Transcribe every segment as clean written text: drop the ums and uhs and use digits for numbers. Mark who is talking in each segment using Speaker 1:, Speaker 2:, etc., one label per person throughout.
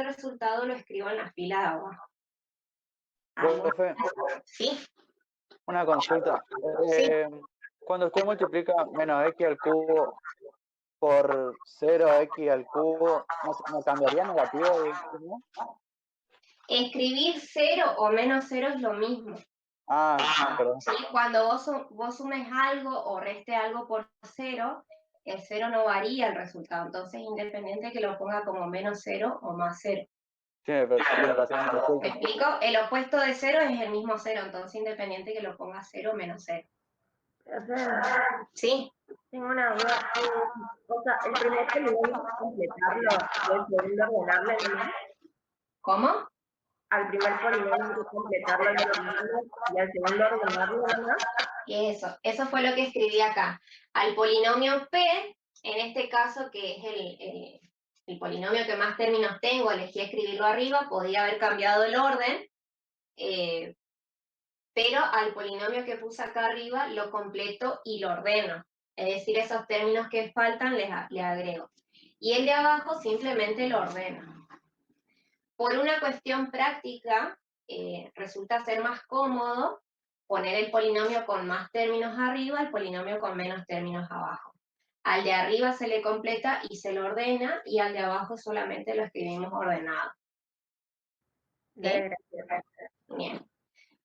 Speaker 1: resultado lo escribo en la fila de abajo.
Speaker 2: Profe,
Speaker 1: ¿Sí?
Speaker 2: una consulta.
Speaker 1: Sí.
Speaker 2: Cuando usted multiplica menos x al cubo por 0x al cubo, ¿no cambiaría negativo? ¿No?
Speaker 1: Escribir 0 o menos 0 es lo mismo.
Speaker 2: Perdón.
Speaker 1: ¿Sí? Cuando vos sumes algo o restes algo por 0, el 0 no varía el resultado. Entonces, independiente que lo ponga como menos 0 o más 0.
Speaker 2: Sí, tiene razón.
Speaker 1: ¿Me explico? El opuesto de 0 es el mismo 0, entonces independiente que lo ponga 0 o menos 0. Sí.
Speaker 3: Tengo una duda. O sea, el primer polinomio completarlo y el segundo ordenarlo, ¿no?
Speaker 1: ¿Cómo?
Speaker 3: Al primer polinomio completarlo y al segundo ordenarlo, ¿no?
Speaker 1: Eso fue lo que escribí acá. Al polinomio P, en este caso que es el polinomio que más términos tengo, elegí escribirlo arriba, podía haber cambiado el orden, pero al polinomio que puse acá arriba lo completo y lo ordeno. Es decir, esos términos que faltan le agrego. Y el de abajo simplemente lo ordeno. Por una cuestión práctica, resulta ser más cómodo poner el polinomio con más términos arriba, el polinomio con menos términos abajo. Al de arriba se le completa y se lo ordena, y al de abajo solamente lo escribimos ordenado. ¿Bien? Bien.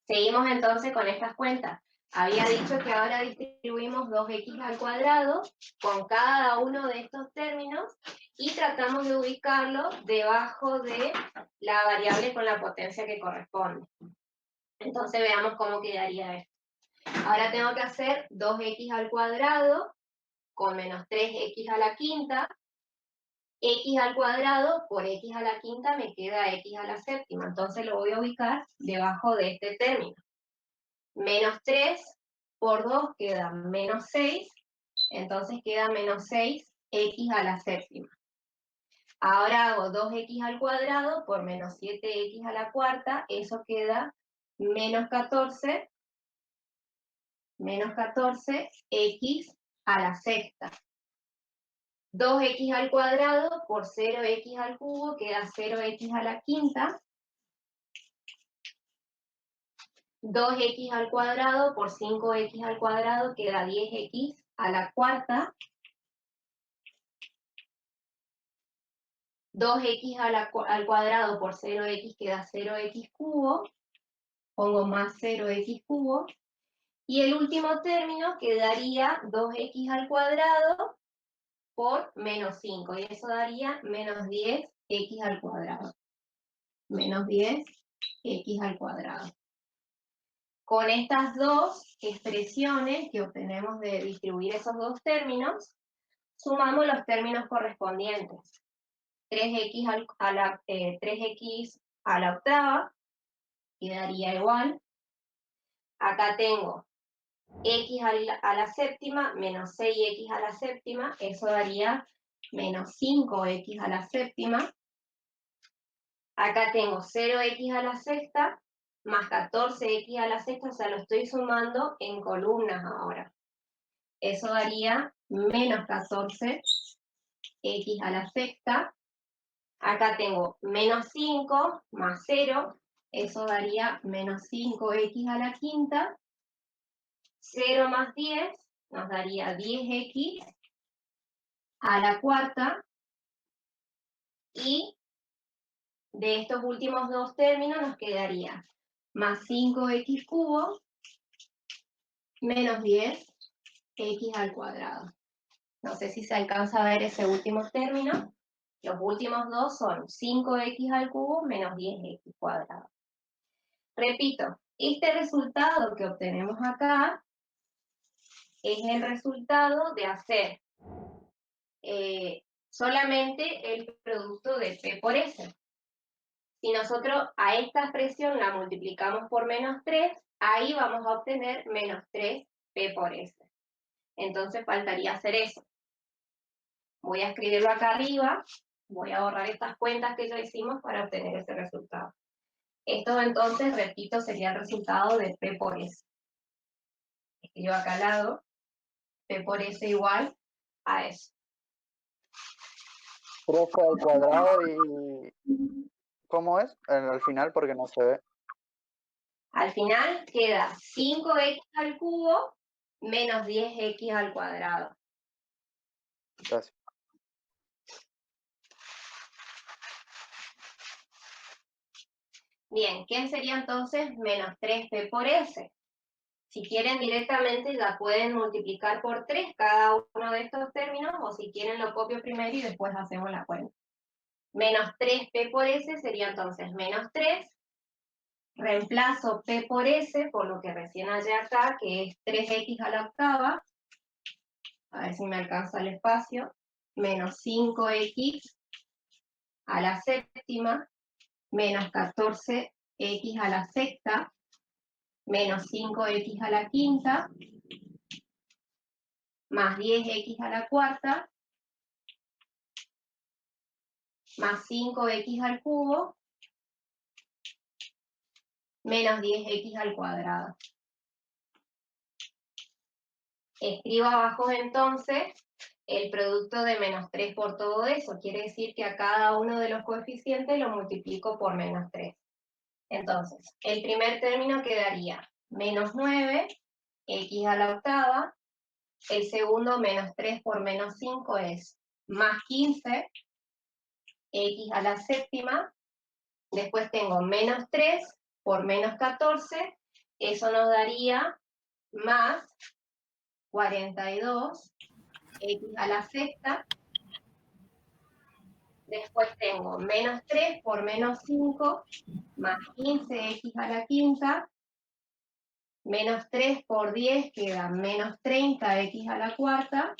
Speaker 1: Seguimos entonces con estas cuentas. Había dicho que ahora distribuimos 2x al cuadrado con cada uno de estos términos y tratamos de ubicarlo debajo de la variable con la potencia que corresponde. Entonces veamos cómo quedaría esto. Ahora tengo que hacer 2x al cuadrado con menos 3x a la quinta. X al cuadrado por x a la quinta me queda x a la séptima. Entonces lo voy a ubicar debajo de este término. Menos 3 por 2 queda menos 6, entonces queda menos 6x a la séptima. Ahora hago 2x al cuadrado por menos 7x a la cuarta, eso queda menos 14 x a la sexta. 2x al cuadrado por 0x al cubo queda 0x a la quinta. 2x al cuadrado por 5x al cuadrado queda 10x a la cuarta. 2x al cuadrado por 0x queda 0x cubo. Pongo más 0x cubo. Y el último término quedaría 2x al cuadrado por menos 5. Y eso daría menos 10x al cuadrado. Menos 10x al cuadrado. Con estas dos expresiones que obtenemos de distribuir esos dos términos, sumamos los términos correspondientes. 3x a la octava quedaría igual. Acá tengo x a la séptima menos 6x a la séptima, eso daría menos 5x a la séptima. Acá tengo 0x a la sexta más 14x a la sexta, o sea, lo estoy sumando en columnas ahora. Eso daría menos 14x a la sexta. Acá tengo menos 5 más 0, eso daría menos 5x a la quinta. 0 más 10 nos daría 10x a la cuarta. Y de estos últimos dos términos nos quedaría más 5x cubo menos 10x al cuadrado. No sé si se alcanza a ver ese último término. Los últimos dos son 5x al cubo menos 10x cuadrado. Repito, este resultado que obtenemos acá es el resultado de hacer solamente el producto de P por S. Si nosotros a esta expresión la multiplicamos por menos 3, ahí vamos a obtener menos 3P por S. Entonces faltaría hacer eso. Voy a escribirlo acá arriba, voy a borrar estas cuentas que ya hicimos para obtener ese resultado. Esto entonces, repito, sería el resultado de P por S. Escribo acá al lado, P por S igual a eso.
Speaker 2: 3 al cuadrado ¿Cómo es? Al final porque no se ve.
Speaker 1: Al final queda 5x al cubo menos 10x al cuadrado.
Speaker 2: Gracias.
Speaker 1: Bien, ¿qué sería entonces menos 3p por s? Si quieren directamente ya pueden multiplicar por 3 cada uno de estos términos, o si quieren lo copio primero y después hacemos la cuenta. Menos 3p por s sería entonces menos 3. Reemplazo p por s por lo que recién hallé acá, que es 3x a la octava. A ver si me alcanza el espacio. Menos 5x a la séptima, menos 14x a la sexta, menos 5x a la quinta, más 10x a la cuarta, más 5x al cubo, menos 10x al cuadrado. Escribo abajo entonces el producto de menos 3 por todo eso. Quiere decir que a cada uno de los coeficientes lo multiplico por menos 3. Entonces, el primer término quedaría menos 9, x a la octava. El segundo, menos 3 por menos 5 es más 15, x a la séptima. Después tengo menos 3 por menos 14. Eso nos daría más 42, x a la sexta. Después tengo menos 3 por menos 5, más 15x a la quinta. Menos 3 por 10 queda menos 30x a la cuarta.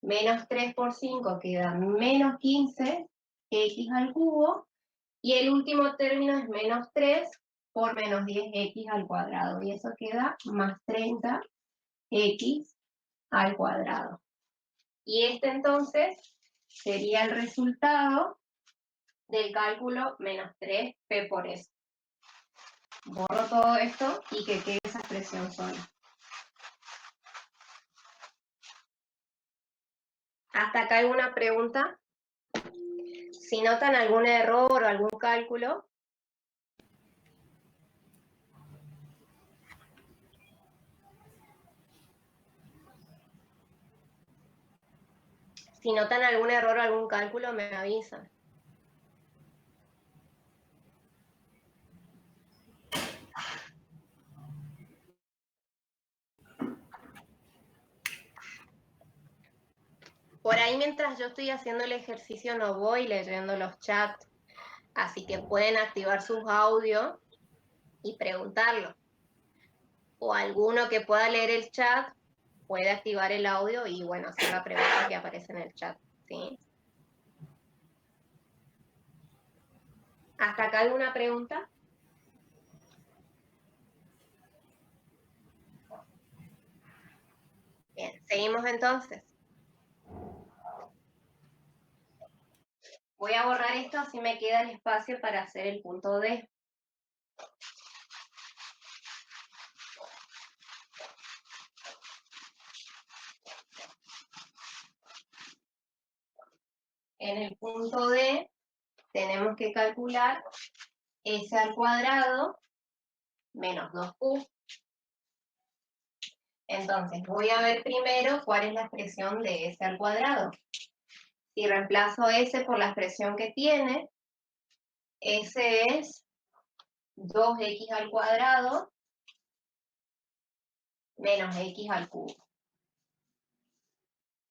Speaker 1: Menos 3 por 5 queda menos 15x al cubo. Y el último término es menos 3 por menos 10x al cuadrado. Y eso queda más 30x al cuadrado. Y este entonces sería el resultado del cálculo menos 3p por s. Borro todo esto y que quede esa expresión sola. ¿Hasta acá alguna pregunta? Si notan algún error o algún cálculo, me avisan. Por ahí mientras yo estoy haciendo el ejercicio no voy leyendo los chats, así que pueden activar sus audios y preguntarlo. O alguno que pueda leer el chat puede activar el audio y bueno, hacer la pregunta que aparece en el chat, ¿sí? ¿Hasta acá alguna pregunta? Bien, seguimos entonces. Voy a borrar esto, así me queda el espacio para hacer el punto D. En el punto D tenemos que calcular s al cuadrado menos 2q. Entonces, voy a ver primero cuál es la expresión de s al cuadrado. Si reemplazo s por la expresión que tiene, s es 2x al cuadrado menos x al cubo.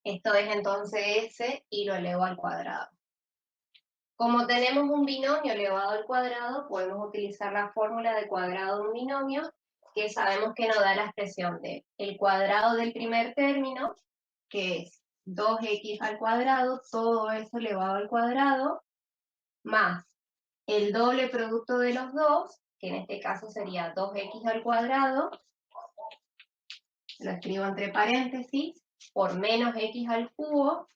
Speaker 1: Esto es entonces s y lo elevo al cuadrado. Como tenemos un binomio elevado al cuadrado, podemos utilizar la fórmula de cuadrado de un binomio, que sabemos que nos da la expresión de el cuadrado del primer término, que es 2x al cuadrado, todo eso elevado al cuadrado, más el doble producto de los dos, que en este caso sería 2x al cuadrado, lo escribo entre paréntesis, por menos x al cubo,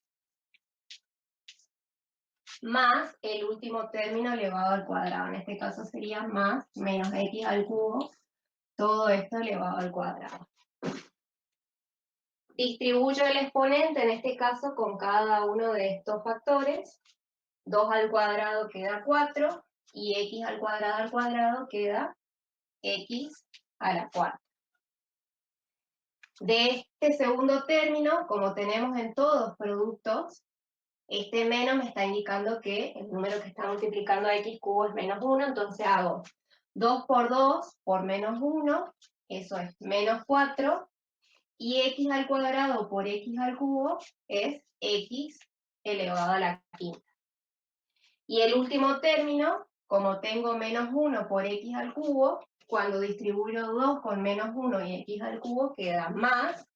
Speaker 1: más el último término elevado al cuadrado. En este caso sería más menos x al cubo, todo esto elevado al cuadrado. Distribuyo el exponente, en este caso, con cada uno de estos factores. 2 al cuadrado queda 4, y x al cuadrado queda x a la cuarta. De este segundo término, como tenemos en todos productos, este menos me está indicando que el número que está multiplicando a x cubo es menos 1, entonces hago 2 por 2 por menos 1, eso es menos 4, y x al cuadrado por x al cubo es x elevado a la quinta. Y el último término, como tengo menos 1 por x al cubo, cuando distribuyo 2 con menos 1 y x al cubo queda más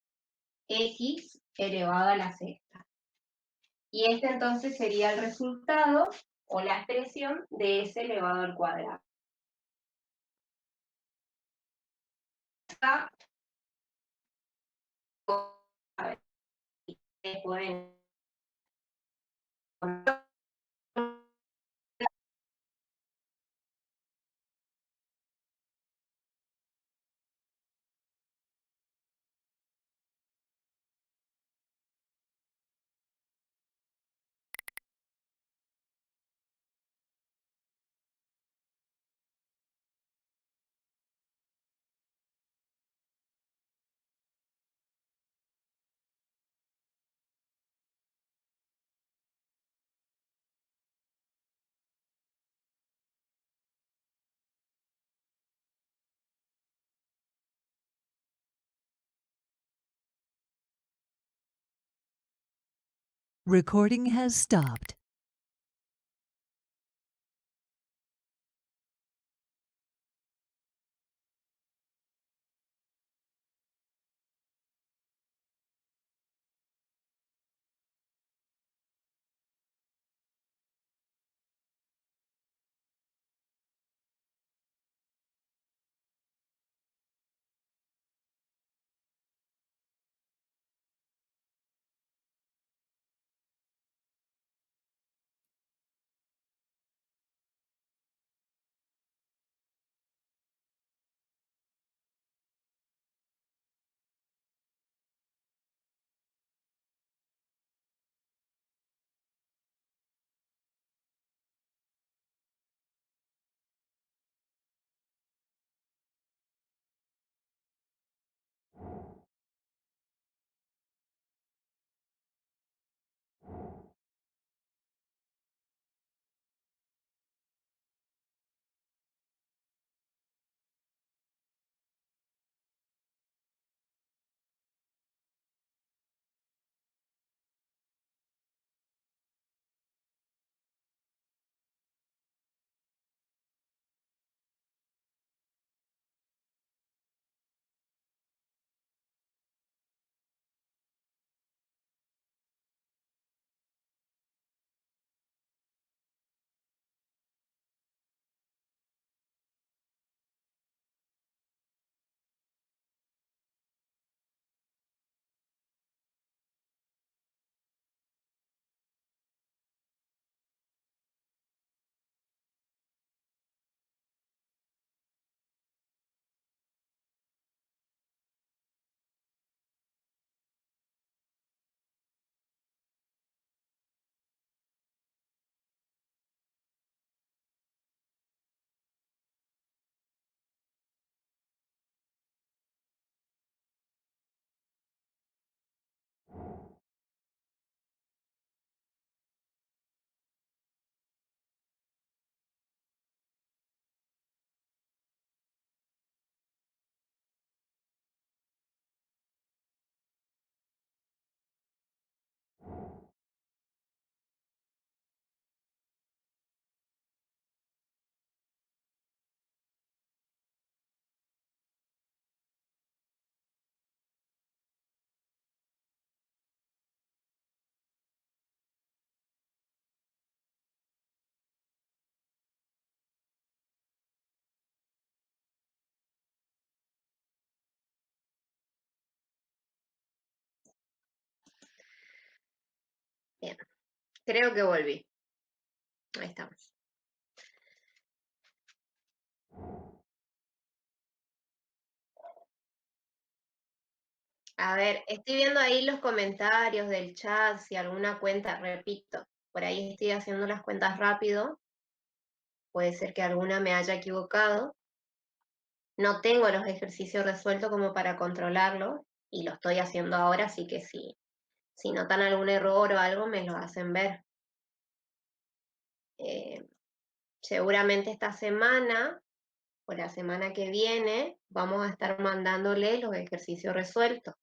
Speaker 1: x elevado a la sexta. Y este entonces sería el resultado o la expresión de s elevado al cuadrado. A ver, pueden
Speaker 4: Recording has stopped.
Speaker 1: Bien, creo que volví. Ahí estamos. A ver, estoy viendo ahí los comentarios del chat, si alguna cuenta, repito, por ahí estoy haciendo las cuentas rápido, puede ser que alguna me haya equivocado. No tengo los ejercicios resueltos como para controlarlo, y lo estoy haciendo ahora, así que si notan algún error o algo, me lo hacen ver. Seguramente esta semana o la semana que viene vamos a estar mandándoles los ejercicios resueltos.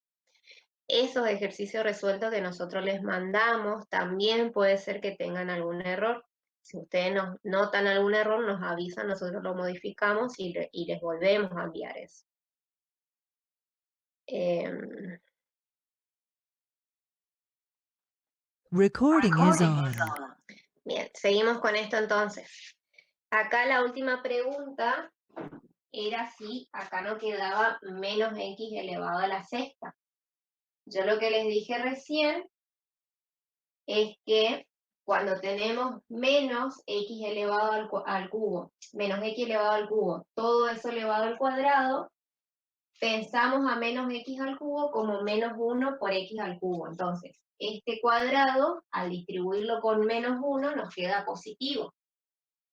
Speaker 1: Esos ejercicios resueltos que nosotros les mandamos también puede ser que tengan algún error. Si ustedes nos notan algún error, nos avisan, nosotros lo modificamos y les volvemos a enviar eso.
Speaker 4: Recording is on.
Speaker 1: Bien, seguimos con esto entonces. Acá la última pregunta era si acá no quedaba menos x elevado a la sexta. Yo lo que les dije recién es que cuando tenemos menos x elevado al cubo, menos x elevado al cubo, todo eso elevado al cuadrado, pensamos a menos x al cubo como menos 1 por x al cubo. Entonces, este cuadrado, al distribuirlo con menos 1, nos queda positivo.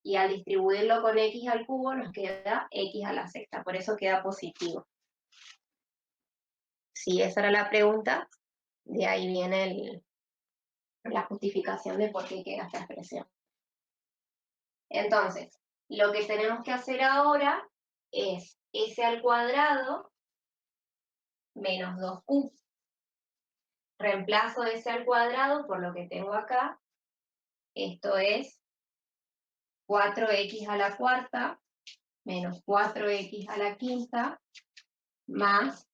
Speaker 1: Y al distribuirlo con x al cubo, nos queda x a la sexta. Por eso queda positivo. Si esa era la pregunta, de ahí viene la justificación de por qué queda esta expresión. Entonces, lo que tenemos que hacer ahora es s al cuadrado menos 2q. Reemplazo s al cuadrado por lo que tengo acá. Esto es 4x a la cuarta menos 4x a la quinta más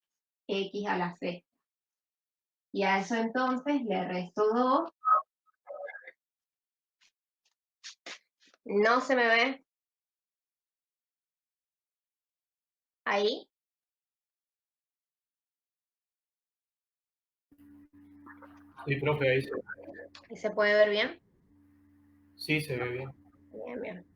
Speaker 1: x a la sexta. Y a eso entonces le resto 2. No se me ve. Ahí.
Speaker 5: Sí, profe, ahí
Speaker 1: ¿Y se puede ver bien?
Speaker 5: sí se ve bien.
Speaker 1: Bien, bien.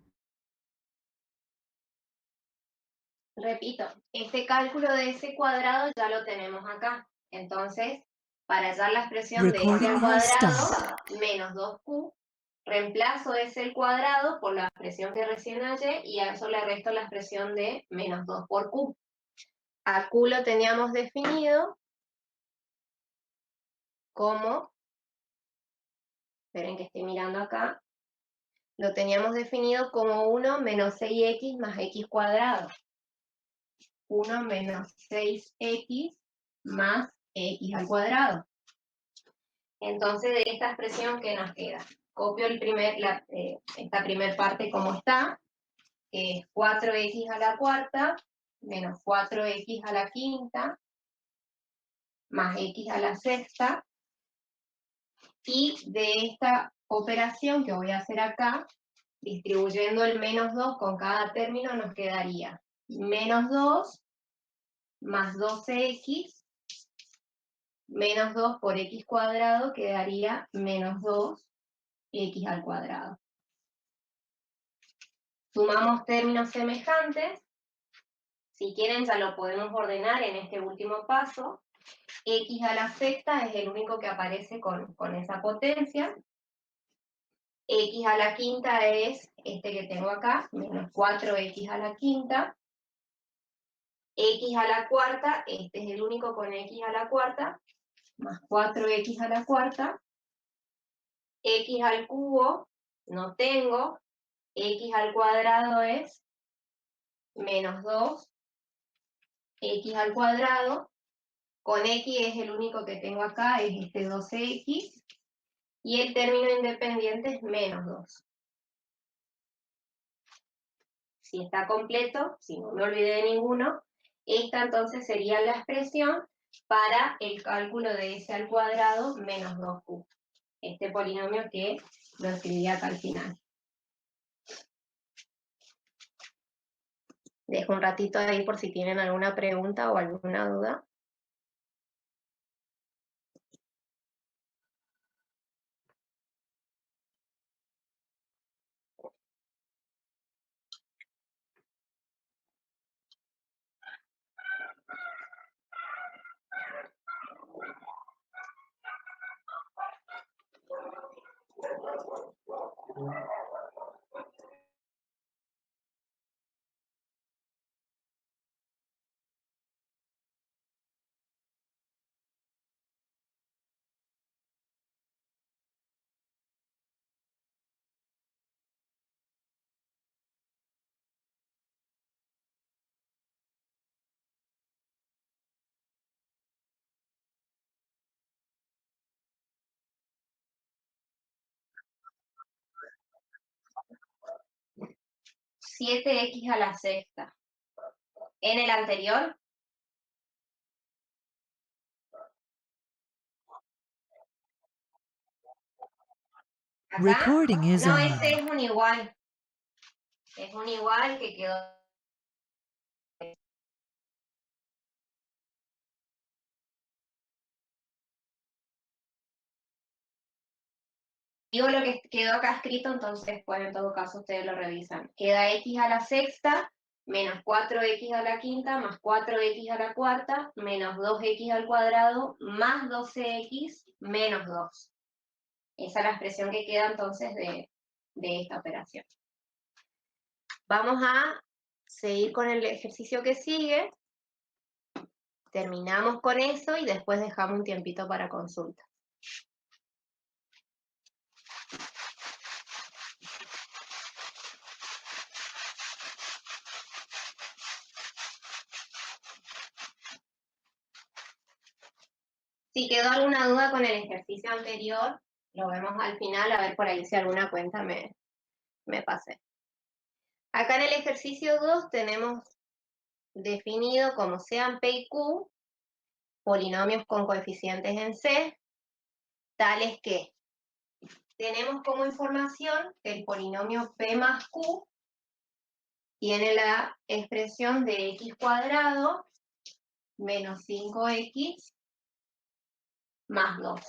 Speaker 1: Repito, este cálculo de ese cuadrado ya lo tenemos acá. Entonces, para hallar la expresión de s
Speaker 4: Recording
Speaker 1: al
Speaker 4: has
Speaker 1: cuadrado menos 2q, reemplazo s al cuadrado por la expresión que recién hallé y a eso le resto la expresión de menos 2 por q. A q lo teníamos definido como, esperen que estoy mirando acá, lo teníamos definido como 1 menos 6x más x cuadrado. 1 menos 6x más x al cuadrado. Entonces, de esta expresión, ¿qué nos queda? Copio esta primera parte como está, que es 4x a la cuarta menos 4x a la quinta más x a la sexta. Y de esta operación que voy a hacer acá, distribuyendo el menos 2 con cada término, nos quedaría menos 2 más 12x menos 2 por x cuadrado quedaría menos 2x al cuadrado. Sumamos términos semejantes. Si quieren ya lo podemos ordenar en este último paso. X a la sexta es el único que aparece con esa potencia. X a la quinta es este que tengo acá, menos 4x a la quinta. X a la cuarta, este es el único con x a la cuarta, más 4x a la cuarta. X al cubo, no tengo. X al cuadrado es menos 2x al cuadrado. Con x es el único que tengo acá, es este 12x. Y el término independiente es menos 2. Si está completo, si no me olvidé de ninguno, esta entonces sería la expresión para el cálculo de s al cuadrado menos 2q. Este polinomio que lo escribí acá al final. Dejo un ratito ahí por si tienen alguna pregunta o alguna duda. 7x a la sexta. En el anterior, acá,
Speaker 4: Recording is
Speaker 1: no,
Speaker 4: on.
Speaker 1: ese es un igual. Es un igual que quedó. Digo lo que quedó acá escrito, entonces, pues en todo caso ustedes lo revisan. Queda x a la sexta menos 4x a la quinta más 4x a la cuarta menos 2x al cuadrado más 12x menos 2. Esa es la expresión que queda entonces de esta operación. Vamos a seguir con el ejercicio que sigue. Terminamos con eso y después dejamos un tiempito para consulta. Si quedó alguna duda con el ejercicio anterior, lo vemos al final, a ver por ahí si alguna cuenta me pasé. Acá en el ejercicio 2 tenemos definido como sean P y Q, polinomios con coeficientes en C, tales que tenemos como información que el polinomio P más Q tiene la expresión de x cuadrado menos 5x más 2.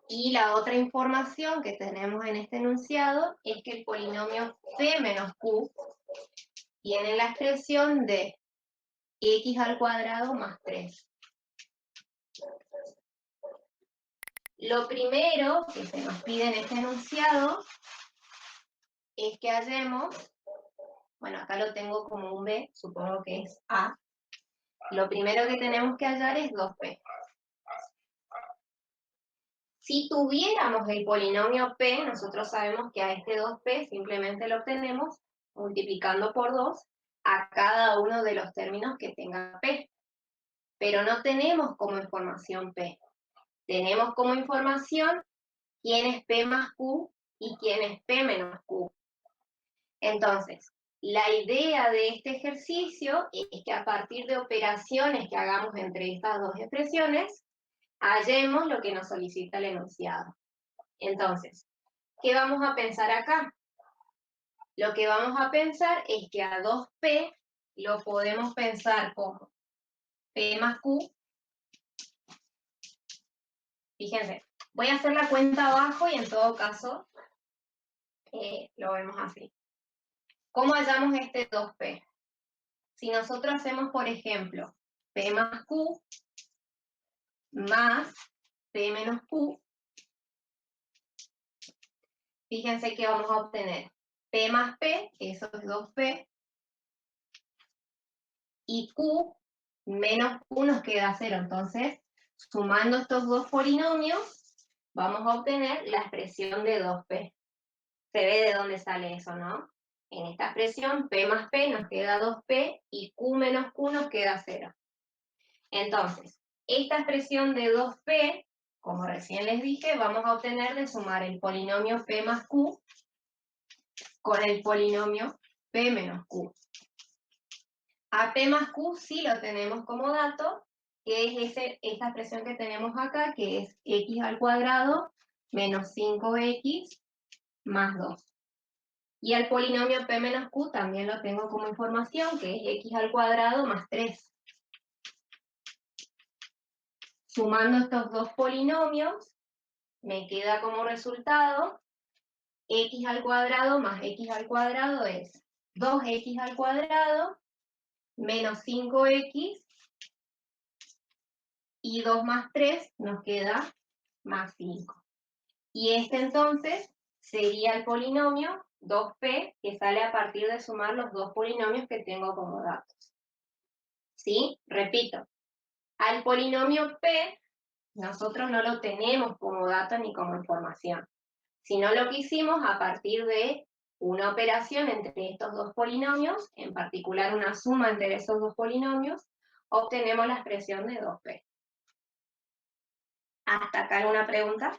Speaker 1: Y la otra información que tenemos en este enunciado es que el polinomio P menos Q tiene la expresión de x al cuadrado más 3. Lo primero que se nos pide en este enunciado es que hallemos, bueno, acá lo tengo como un B, supongo que es A. Lo primero que tenemos que hallar es 2P. Si tuviéramos el polinomio P, nosotros sabemos que a este 2P simplemente lo obtenemos multiplicando por 2 a cada uno de los términos que tenga P. Pero no tenemos como información P. Tenemos como información quién es P más Q y quién es P menos Q. Entonces, la idea de este ejercicio es que a partir de operaciones que hagamos entre estas dos expresiones, hallemos lo que nos solicita el enunciado. Entonces, ¿qué vamos a pensar acá? Lo que vamos a pensar es que a 2P lo podemos pensar como P más Q. Fíjense, voy a hacer la cuenta abajo y en todo caso lo vemos así. ¿Cómo hallamos este 2P? Si nosotros hacemos, por ejemplo, P más Q más P menos Q, fíjense que vamos a obtener P más P, que eso es 2P, y Q menos Q nos queda 0. Entonces, sumando estos dos polinomios, vamos a obtener la expresión de 2P. Se ve de dónde sale eso, ¿no? En esta expresión, P más P nos queda 2P y Q menos Q nos queda 0. Entonces, esta expresión de 2P, como recién les dije, vamos a obtener de sumar el polinomio P más Q con el polinomio P menos Q. A P más Q sí lo tenemos como dato, que es esta expresión que tenemos acá, que es x al cuadrado menos 5x más 2. Y al polinomio P menos Q también lo tengo como información, que es x al cuadrado más 3. Sumando estos dos polinomios, me queda como resultado x al cuadrado más x al cuadrado es 2x al cuadrado menos 5x y 2 más 3 nos queda más 5. Y este entonces sería el polinomio 2p, que sale a partir de sumar los dos polinomios que tengo como datos. ¿Sí? Repito, al polinomio p nosotros no lo tenemos como dato ni como información, sino lo que hicimos a partir de una operación entre estos dos polinomios, en particular una suma entre esos dos polinomios, obtenemos la expresión de 2p. ¿Hasta acá alguna pregunta?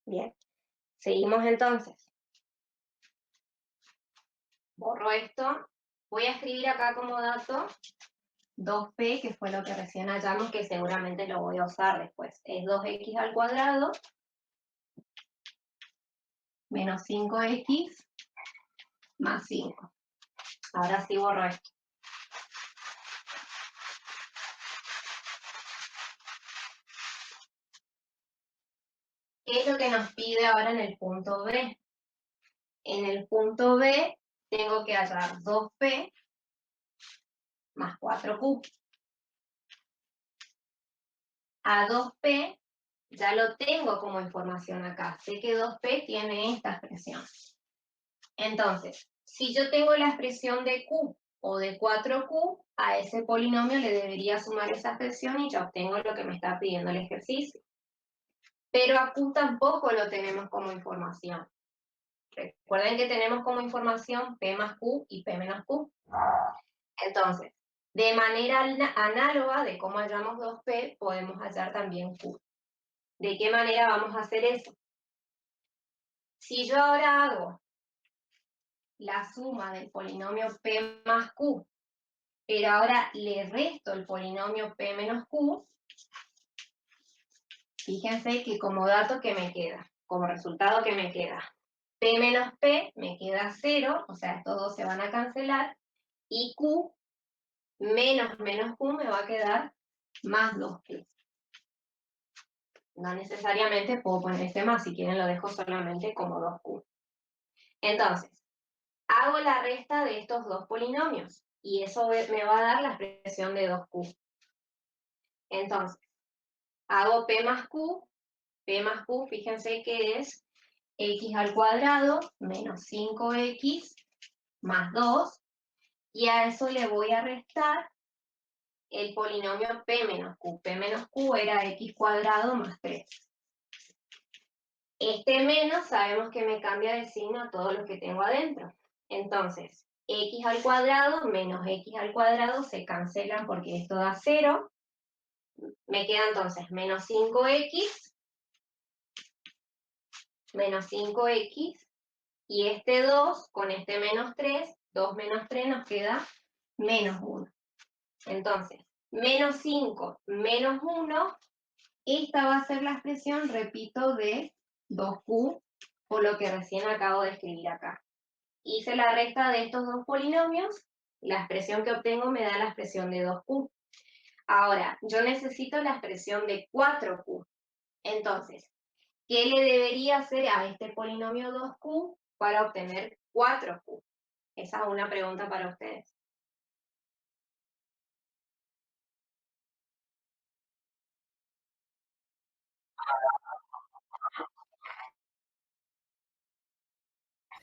Speaker 1: Bien, seguimos entonces. Borro esto. Voy a escribir acá como dato 2p, que fue lo que recién hallamos, que seguramente lo voy a usar después. Es 2x al cuadrado menos 5x más 5. Ahora sí borro esto. ¿Qué es lo que nos pide ahora en el punto B? En el punto B tengo que hallar 2p más 4q. A 2p ya lo tengo como información acá. Sé que 2p tiene esta expresión. Entonces, si yo tengo la expresión de q o de 4q, a ese polinomio le debería sumar esa expresión y ya obtengo lo que me está pidiendo el ejercicio. Pero a q tampoco lo tenemos como información. Recuerden que tenemos como información p más q y p menos q. Entonces, de manera análoga de cómo hallamos 2p, podemos hallar también q. ¿De qué manera vamos a hacer eso? Si yo ahora hago la suma del polinomio p más q, pero ahora le resto el polinomio p menos q, fíjense que como dato que me queda, como resultado que me queda, p menos p me queda 0, o sea, estos dos se van a cancelar, y q menos q me va a quedar más 2p. No necesariamente puedo poner este más, si quieren lo dejo solamente como 2q. Entonces, hago la resta de estos dos polinomios, y eso me va a dar la expresión de 2q. Entonces, hago p más q, fíjense que es x al cuadrado menos 5x más 2, y a eso le voy a restar el polinomio p menos q. P menos q era x cuadrado más 3. Este menos sabemos que me cambia de signo a todo lo que tengo adentro. Entonces, x al cuadrado menos x al cuadrado se cancelan porque esto da 0. Me queda entonces menos 5x, y este 2 con este menos 3, 2 menos 3 nos queda menos 1. Entonces, menos 5 menos 1, esta va a ser la expresión, repito, de 2q, por lo que recién acabo de escribir acá. Hice la resta de estos dos polinomios, la expresión que obtengo me da la expresión de 2q. Ahora, yo necesito la expresión de 4q. Entonces, ¿qué le debería hacer a este polinomio 2q para obtener 4q? Esa es una pregunta para ustedes.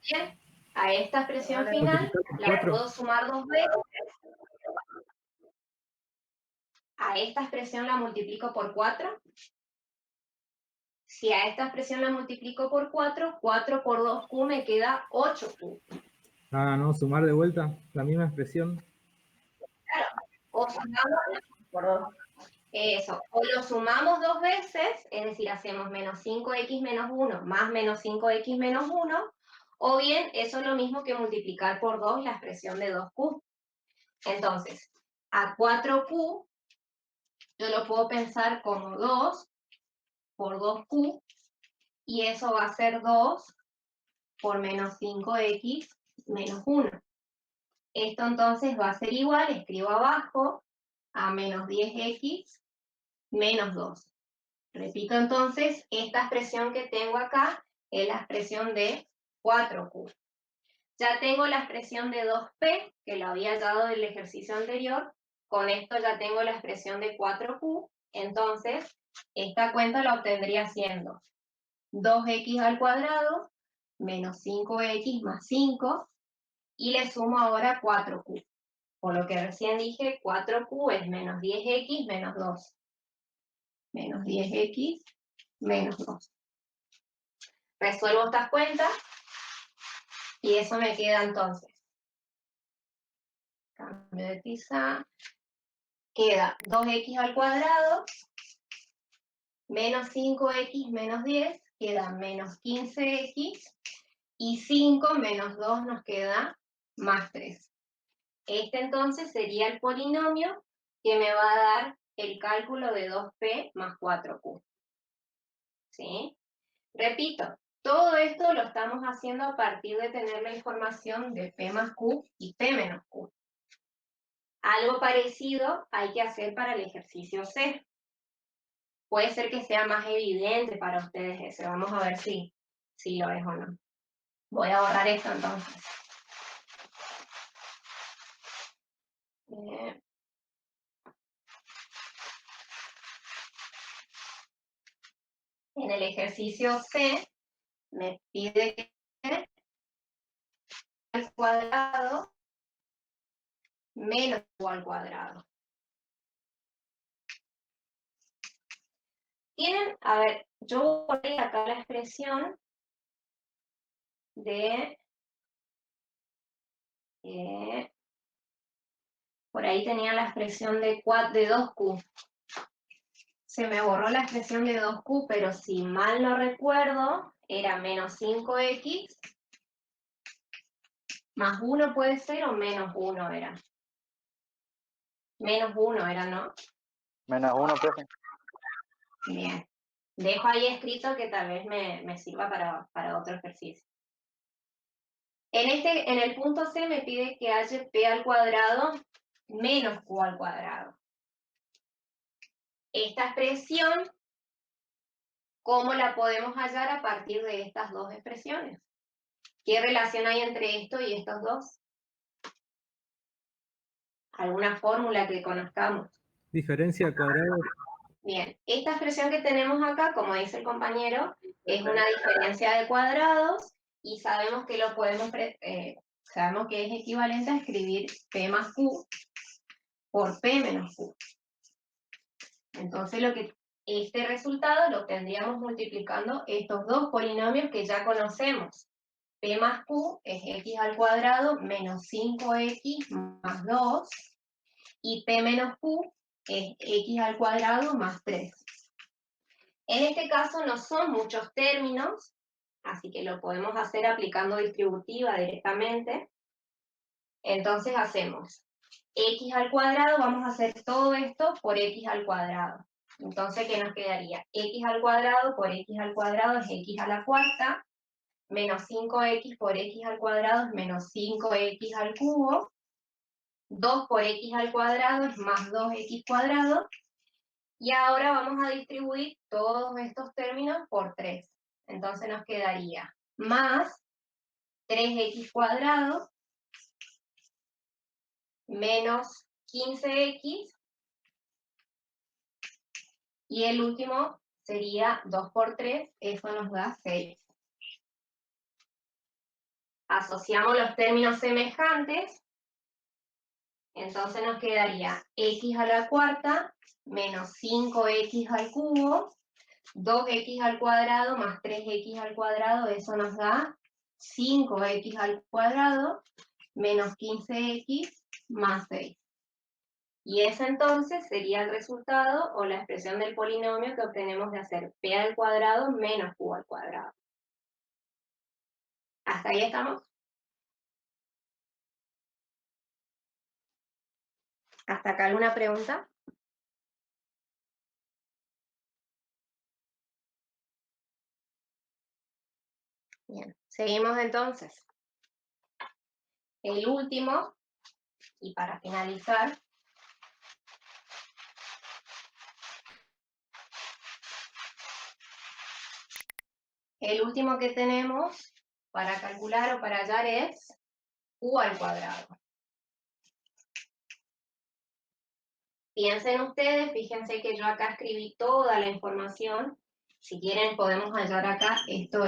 Speaker 1: Bien, a esta expresión final la puedo sumar dos veces. A esta expresión la multiplico por 4. Si a esta expresión la multiplico por 4, 4 por 2q me queda 8q.
Speaker 6: Ah, no, sumar de vuelta la misma expresión.
Speaker 1: Claro, o sumamos
Speaker 3: Por 2.
Speaker 1: eso, o lo sumamos dos veces, es decir, hacemos menos 5x menos 1 más menos 5x menos 1, o bien eso es lo mismo que multiplicar por 2 la expresión de 2q. Entonces, a 4q yo lo puedo pensar como 2 por 2q, y eso va a ser 2 por menos 5x menos 1. Esto entonces va a ser igual, escribo abajo, a menos 10x menos 2. Repito entonces, esta expresión que tengo acá es la expresión de 4q. Ya tengo la expresión de 2p, que lo había dado del ejercicio anterior. Con esto ya tengo la expresión de 4q. Entonces, esta cuenta la obtendría siendo 2x al cuadrado menos 5x más 5. Y le sumo ahora 4q. Por lo que recién dije, 4q es menos 10x menos 2. Menos 10x menos 2. Resuelvo estas cuentas. Y eso me queda entonces. Cambio de tiza. Queda 2x al cuadrado menos 5x menos 10. Queda menos 15x. Y 5 menos 2 nos queda más 3. Este entonces sería el polinomio que me va a dar el cálculo de 2p más 4q. ¿Sí? Repito, todo esto lo estamos haciendo a partir de tener la información de p más q y p menos q. Algo parecido hay que hacer para el ejercicio C. Puede ser que sea más evidente para ustedes ese. Vamos a ver si lo es o no. Voy a borrar esto entonces. En el ejercicio C me pide que al cuadrado menos q al cuadrado. Tienen, a ver, yo borré acá la expresión de, por ahí tenía la expresión de 2q. Se me borró la expresión de 2q, pero si mal no recuerdo, era menos 5x más 1 puede ser o menos 1 era. Menos 1 era, ¿no?
Speaker 2: Menos 1, profe.
Speaker 1: Bien. Dejo ahí escrito que tal vez me sirva para otro ejercicio. En el punto C me pide que haya p al cuadrado menos q al cuadrado. Esta expresión, ¿cómo la podemos hallar a partir de estas dos expresiones? ¿Qué relación hay entre esto y estos dos? ¿Alguna fórmula que conozcamos?
Speaker 6: Diferencia de cuadrados.
Speaker 1: Bien, esta expresión que tenemos acá, como dice el compañero, es una diferencia de cuadrados y sabemos que sabemos que es equivalente a escribir p más q por p menos q. Entonces este resultado lo obtendríamos multiplicando estos dos polinomios que ya conocemos. P más q es x al cuadrado menos 5x más 2 y p menos q es x al cuadrado más 3. En este caso no son muchos términos, así que lo podemos hacer aplicando distributiva directamente. Entonces hacemos x al cuadrado, vamos a hacer todo esto por x al cuadrado. Entonces, ¿qué nos quedaría? X al cuadrado por x al cuadrado es x a la cuarta, menos 5x por x al cuadrado es menos 5x al cubo, 2 por x al cuadrado es más 2x cuadrado, y ahora vamos a distribuir todos estos términos por 3. Entonces nos quedaría más 3x cuadrado menos 15x, y el último sería 2 por 3, eso nos da 6. Asociamos los términos semejantes, entonces nos quedaría x a la cuarta menos 5x al cubo, 2x al cuadrado más 3x al cuadrado, eso nos da 5x al cuadrado menos 15x más 6. Y ese entonces sería el resultado o la expresión del polinomio que obtenemos de hacer p al cuadrado menos q al cuadrado. ¿Hasta ahí estamos? ¿Hasta acá alguna pregunta? Bien, seguimos entonces. El último, y para finalizar, el último que tenemos para calcular o para hallar es q al cuadrado. Piensen ustedes, fíjense que yo acá escribí toda la información. Si quieren podemos hallar acá, esto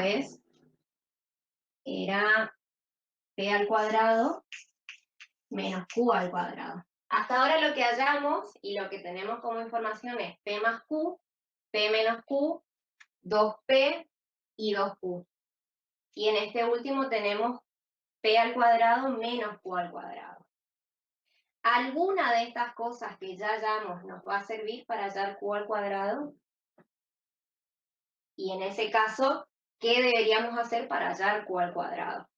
Speaker 1: era p al cuadrado menos q al cuadrado. Hasta ahora lo que hallamos y lo que tenemos como información es p más q, p menos q, 2p y 2q. Y en este último tenemos p al cuadrado menos q al cuadrado. ¿Alguna de estas cosas que ya hallamos nos va a servir para hallar q al cuadrado? Y en ese caso, ¿qué deberíamos hacer para hallar q al cuadrado?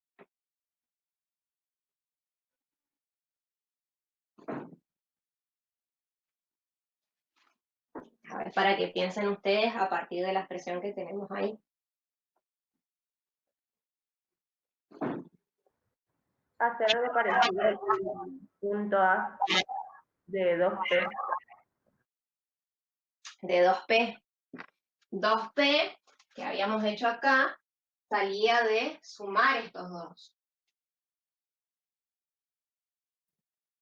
Speaker 1: A ver, para que piensen ustedes a partir de la expresión que tenemos ahí.
Speaker 3: Hacer algo parecido al punto A de 2P.
Speaker 1: De 2p. 2p, que habíamos hecho acá, salía de sumar estos dos.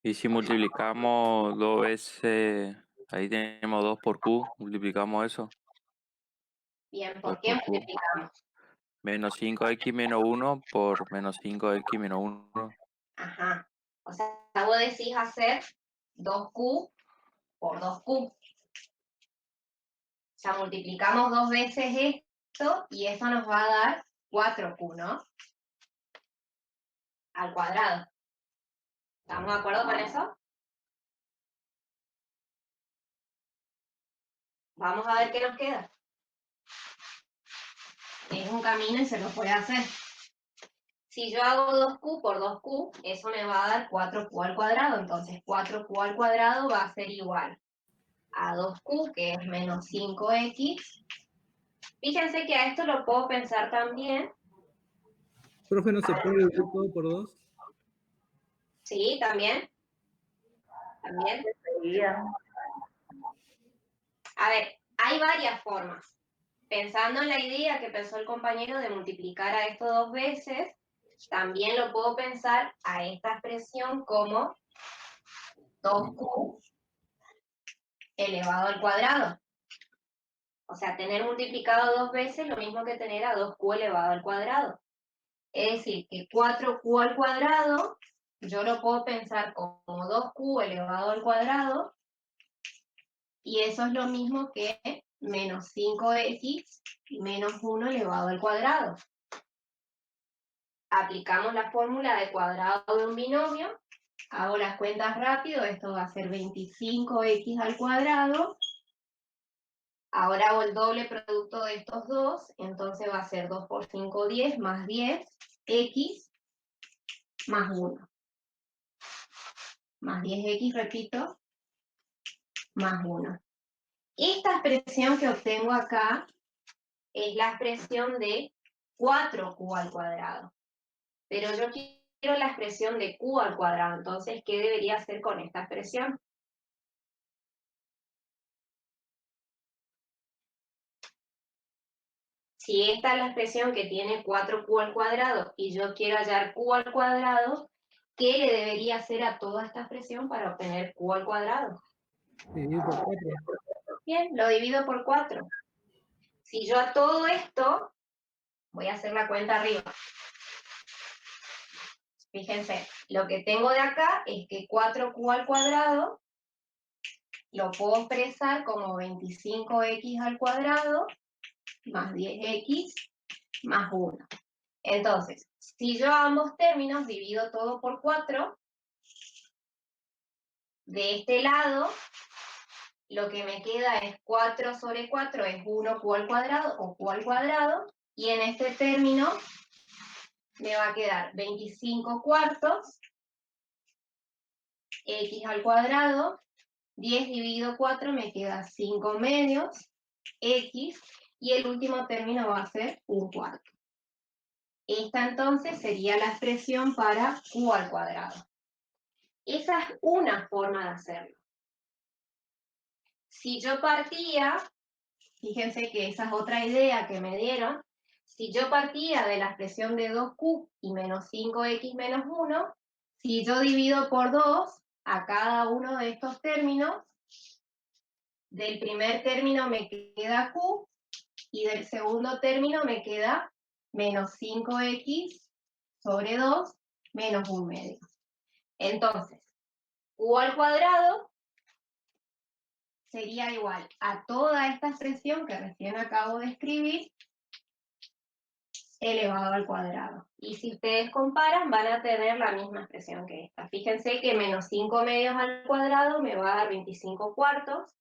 Speaker 7: Y si multiplicamos 2 veces, ahí tenemos 2 por q, multiplicamos eso.
Speaker 1: Bien, ¿por
Speaker 7: 2
Speaker 1: qué
Speaker 7: por q.
Speaker 1: multiplicamos?
Speaker 7: Menos 5x menos 1 por menos 5x menos 1.
Speaker 1: Ajá. O sea, vos decís hacer 2q por 2q. O sea, multiplicamos 2 veces esto y eso nos va a dar 4q, ¿no? Al cuadrado. ¿Estamos de acuerdo con eso? Vamos a ver qué nos queda. Es un camino y se lo puede hacer. Si yo hago 2q por 2q, eso me va a dar 4q al cuadrado. Entonces 4q al cuadrado va a ser igual a 2q, que es menos 5x. Fíjense que a esto lo puedo pensar también.
Speaker 6: Profe, ¿no se puede dividir todo por 2?
Speaker 1: Sí, también. También.
Speaker 3: Seguida.
Speaker 1: A ver, hay varias formas. Pensando en la idea que pensó el compañero de multiplicar a esto 2 veces, también lo puedo pensar a esta expresión como 2q elevado al cuadrado. O sea, tener multiplicado 2 veces lo mismo que tener a 2q elevado al cuadrado. Es decir, que 4q al cuadrado, yo lo puedo pensar como 2q elevado al cuadrado, y eso es lo mismo que menos 5x menos 1 elevado al cuadrado. Aplicamos la fórmula de cuadrado de un binomio, hago las cuentas rápido, esto va a ser 25x al cuadrado. Ahora hago el doble producto de estos dos, entonces va a ser 2 por 5, 10, más 10x más 1. Más 10x, repito, más 1. Esta expresión que obtengo acá es la expresión de 4q al cuadrado. Pero yo quiero la expresión de q al cuadrado, entonces, ¿qué debería hacer con esta expresión? Si esta es la expresión que tiene 4q al cuadrado y yo quiero hallar q al cuadrado, ¿qué le debería hacer a toda esta expresión para obtener q al cuadrado?
Speaker 6: Dividir por 4.
Speaker 1: Bien, lo divido por 4. Si yo a todo esto, voy a hacer la cuenta arriba. Fíjense, lo que tengo de acá es que 4q al cuadrado lo puedo expresar como 25x al cuadrado más 10x más 1. Entonces, si yo a ambos términos divido todo por 4, de este lado, lo que me queda es 4 sobre 4 es 1q al cuadrado o q al cuadrado, y en este término me va a quedar 25 cuartos x al cuadrado, 10 dividido 4 me queda 5 medios x, y el último término va a ser 1 cuarto. Esta entonces sería la expresión para q al cuadrado. Esa es una forma de hacerlo. Si yo partía, fíjense que esa es otra idea que me dieron, si yo partía de la expresión de 2q y menos 5x menos 1, si yo divido por 2 a cada uno de estos términos, del primer término me queda q y del segundo término me queda menos 5x sobre 2 menos 1/2. Entonces, q al cuadrado sería igual a toda esta expresión que recién acabo de escribir elevado al cuadrado. Y si ustedes comparan, van a tener la misma expresión que esta. Fíjense que menos 5 medios al cuadrado me va a dar 25 cuartos.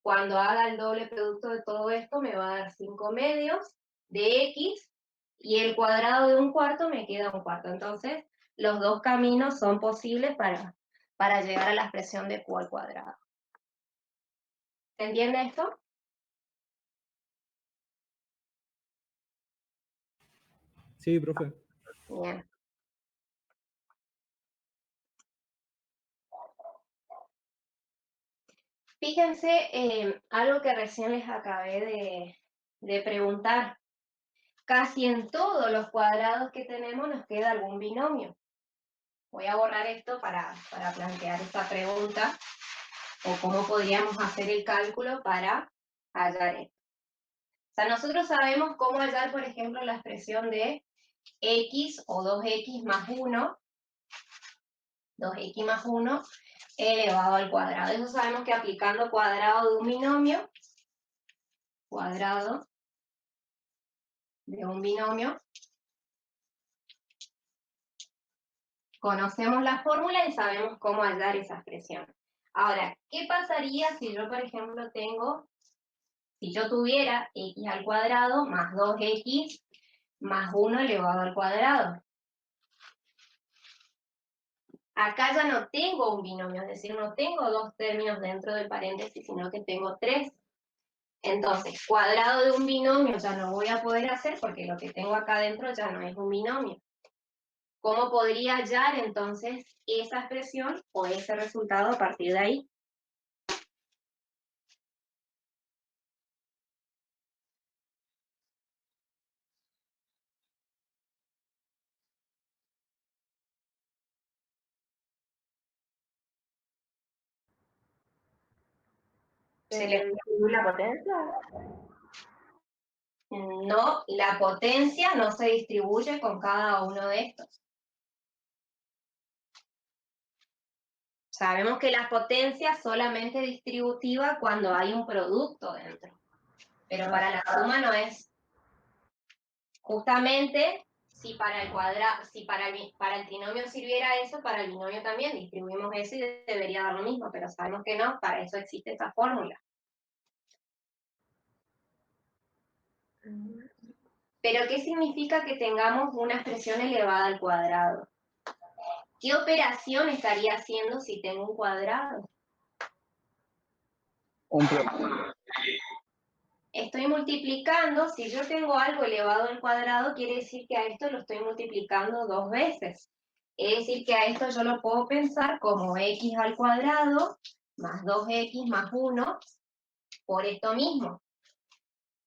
Speaker 1: Cuando haga el doble producto de todo esto, me va a dar 5 medios de x, y el cuadrado de un cuarto me queda un cuarto. Entonces, los dos caminos son posibles para llegar a la expresión de q al cuadrado. ¿Se entiende esto?
Speaker 6: Sí, profe.
Speaker 1: Bien. Fíjense, algo que recién les acabé de preguntar. Casi en todos los cuadrados que tenemos nos queda algún binomio. Voy a borrar esto para plantear esta pregunta, o cómo podríamos hacer el cálculo para hallar esto. O sea, nosotros sabemos cómo hallar, por ejemplo, la expresión de x o 2x más 1, 2x más 1 elevado al cuadrado. Eso sabemos que aplicando cuadrado de un binomio, cuadrado de un binomio, conocemos la fórmula y sabemos cómo hallar esa expresión. Ahora, ¿qué pasaría si yo, por ejemplo, si yo tuviera x al cuadrado más 2x más 1 elevado al cuadrado? Acá ya no tengo un binomio, es decir, no tengo dos términos dentro del paréntesis, sino que tengo 3. Entonces, cuadrado de un binomio ya no voy a poder hacer porque lo que tengo acá dentro ya no es un binomio. ¿Cómo podría hallar entonces esa expresión o ese resultado a partir de ahí? Se les...
Speaker 3: ¿Distribuir la potencia?
Speaker 1: No, la potencia no se distribuye con cada uno de estos. Sabemos que la potencia es solamente distributiva cuando hay un producto dentro, pero para la suma no es. Justamente, si para el cuadrado, si para el trinomio sirviera eso, para el binomio también distribuimos eso y debería dar lo mismo, pero sabemos que no, para eso existe esta fórmula. Pero ¿qué significa que tengamos una expresión elevada al cuadrado? ¿Qué operación estaría haciendo si tengo un cuadrado? Estoy multiplicando. Si yo tengo algo elevado al cuadrado, quiere decir que a esto lo estoy multiplicando 2 veces. Es decir, que a esto yo lo puedo pensar como x al cuadrado más 2x más 1 por esto mismo.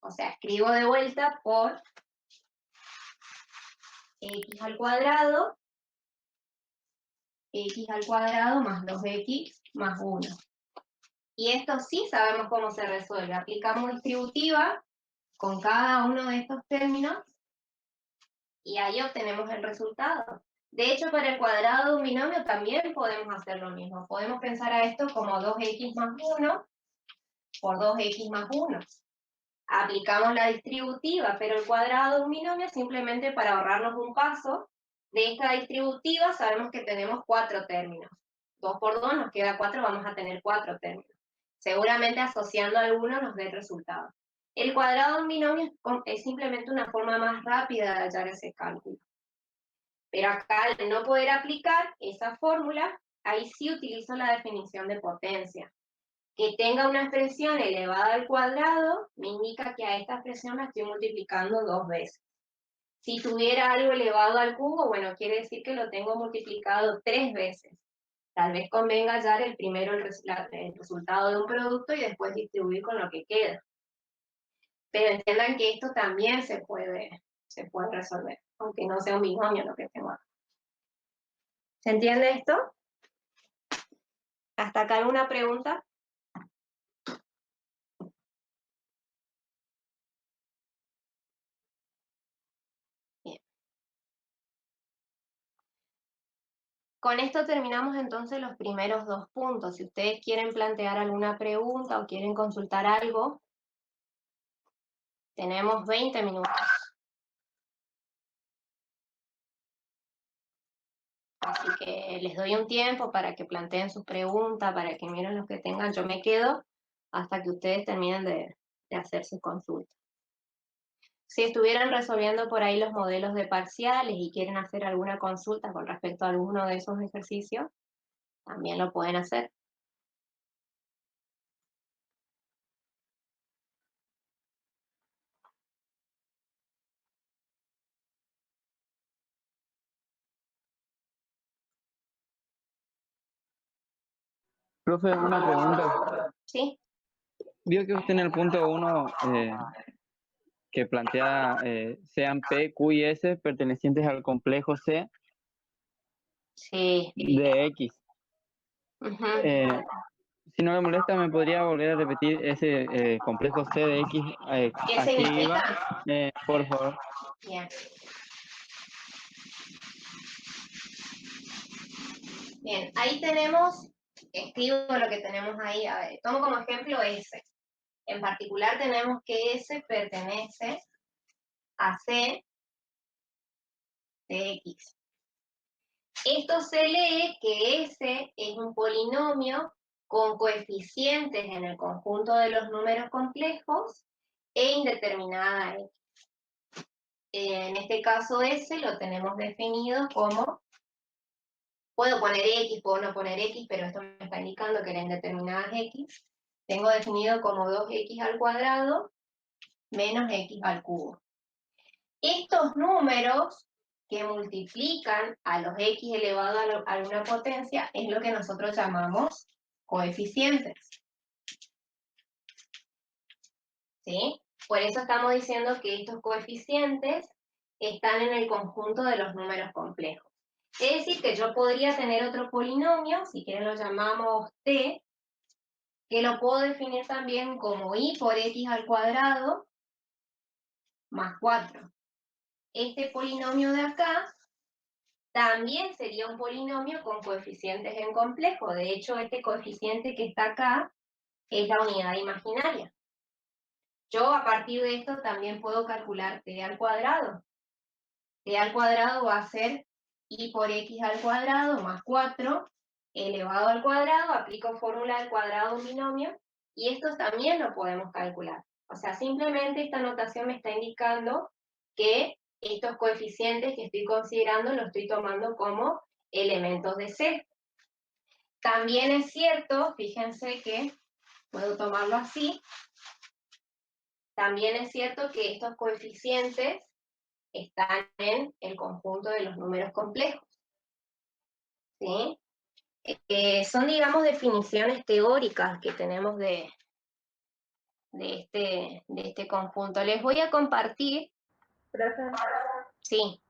Speaker 1: O sea, escribo de vuelta por x al cuadrado más 2x más 1. Y esto sí sabemos cómo se resuelve. Aplicamos distributiva con cada uno de estos términos y ahí obtenemos el resultado. De hecho, para el cuadrado de un binomio también podemos hacer lo mismo. Podemos pensar a esto como 2x más 1 por 2x más 1. Aplicamos la distributiva, pero el cuadrado de un binomio simplemente para ahorrarnos un paso. De esta distributiva sabemos que tenemos 4 términos. 2 por 2 nos queda 4, vamos a tener 4 términos. Seguramente asociando alguno nos dé el resultado. El cuadrado de un binomio es simplemente una forma más rápida de hallar ese cálculo. Pero acá, al no poder aplicar esa fórmula, ahí sí utilizo la definición de potencia. Que tenga una expresión elevada al cuadrado me indica que a esta expresión la estoy multiplicando 2 veces. Si tuviera algo elevado al cubo, bueno, quiere decir que lo tengo multiplicado 3 veces. Tal vez convenga hallar primero el resultado de un producto y después distribuir con lo que queda. Pero entiendan que esto también se puede se puede resolver, aunque no sea un binomio lo que tengo acá. ¿Se entiende esto? ¿Hasta acá alguna pregunta? Bien. Con esto terminamos entonces los primeros 2 puntos. Si ustedes quieren plantear alguna pregunta o quieren consultar algo, tenemos 20 minutos. Así que les doy un tiempo para que planteen sus preguntas, para que miren lo que tengan. Yo me quedo hasta que ustedes terminen de hacer sus consultas. Si estuvieran resolviendo por ahí los modelos de parciales y quieren hacer alguna consulta con respecto a alguno de esos ejercicios, también lo pueden hacer.
Speaker 8: Profe, una pregunta.
Speaker 1: ¿Sí?
Speaker 8: Vio que usted en el punto 1 que plantea sean P, Q y S pertenecientes al complejo C
Speaker 1: Sí.
Speaker 8: de X.
Speaker 1: Ujú.
Speaker 8: Si no le molesta, ¿me podría volver a repetir ese complejo C de X?
Speaker 1: ¿Qué
Speaker 8: ¿A qué iba?
Speaker 1: significa?
Speaker 8: Por favor.
Speaker 1: Bien. Bien, ahí tenemos, escribo lo que tenemos ahí, a ver, tomo como ejemplo S. En particular tenemos que S pertenece a C de X. Esto se lee que S es un polinomio con coeficientes en el conjunto de los números complejos e indeterminada X. En este caso S lo tenemos definido como, puedo poner X, puedo no poner X, pero esto me está indicando que la indeterminada es X. Tengo definido como 2X al cuadrado menos X al cubo. Estos números que multiplican a los X elevado a una potencia es lo que nosotros llamamos coeficientes. ¿Sí? Por eso estamos diciendo que estos coeficientes están en el conjunto de los números complejos. Es decir, que yo podría tener otro polinomio, si quieren lo llamamos T, que lo puedo definir también como I por X al cuadrado más 4. Este polinomio de acá también sería un polinomio con coeficientes en complejo. De hecho, este coeficiente que está acá es la unidad imaginaria. Yo a partir de esto también puedo calcular T al cuadrado. T al cuadrado va a ser I por X al cuadrado más 4 elevado al cuadrado, aplico fórmula al cuadrado de un binomio, y esto también lo podemos calcular. O sea, simplemente esta notación me está indicando que estos coeficientes que estoy considerando los estoy tomando como elementos de C. También es cierto, fíjense que puedo tomarlo así, también es cierto que estos coeficientes están en el conjunto de los números complejos. ¿Sí? Son, digamos, definiciones teóricas que tenemos de este conjunto. Les voy a compartir.
Speaker 3: Profe,
Speaker 1: Sí.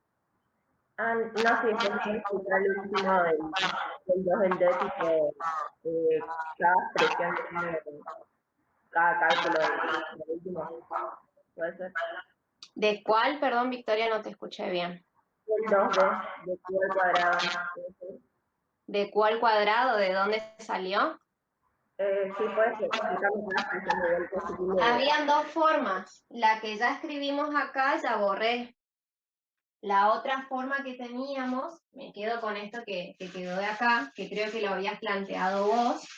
Speaker 3: no sé si es explicar el último del 2 del déficit, cada expresión que tiene cada cálculo del último. ¿Puede ser?
Speaker 1: ¿De cuál? Perdón, Victoria, no te escuché bien.
Speaker 3: El 2D, de Q al cuadrado.
Speaker 1: ¿De cuál cuadrado? ¿De dónde salió?
Speaker 3: Sí, puede ser. Explicamos cada expresión de vuelta. Si tiene...
Speaker 1: Habían 2 formas. La que ya escribimos acá, ya borré. La otra forma que teníamos, me quedo con esto que quedó de acá, que creo que lo habías planteado vos.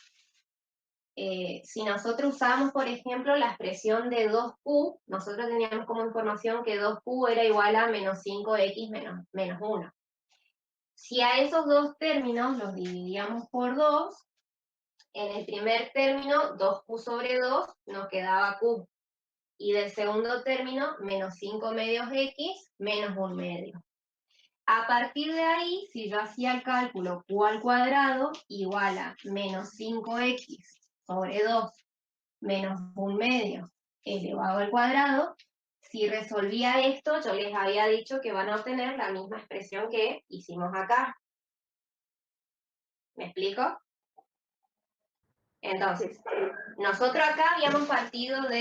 Speaker 1: Si nosotros usamos, por ejemplo, la expresión de 2Q, nosotros teníamos como información que 2Q era igual a menos 5X menos 1. Si a esos 2 términos los dividíamos por 2, en el primer término, 2Q sobre 2, nos quedaba Q. Y del segundo término, menos 5 medios X menos 1 medio. A partir de ahí, si yo hacía el cálculo Q al cuadrado igual a menos 5X sobre 2 menos 1 medio elevado al cuadrado, si resolvía esto, yo les había dicho que van a obtener la misma expresión que hicimos acá. ¿Me explico? Entonces, nosotros acá habíamos partido de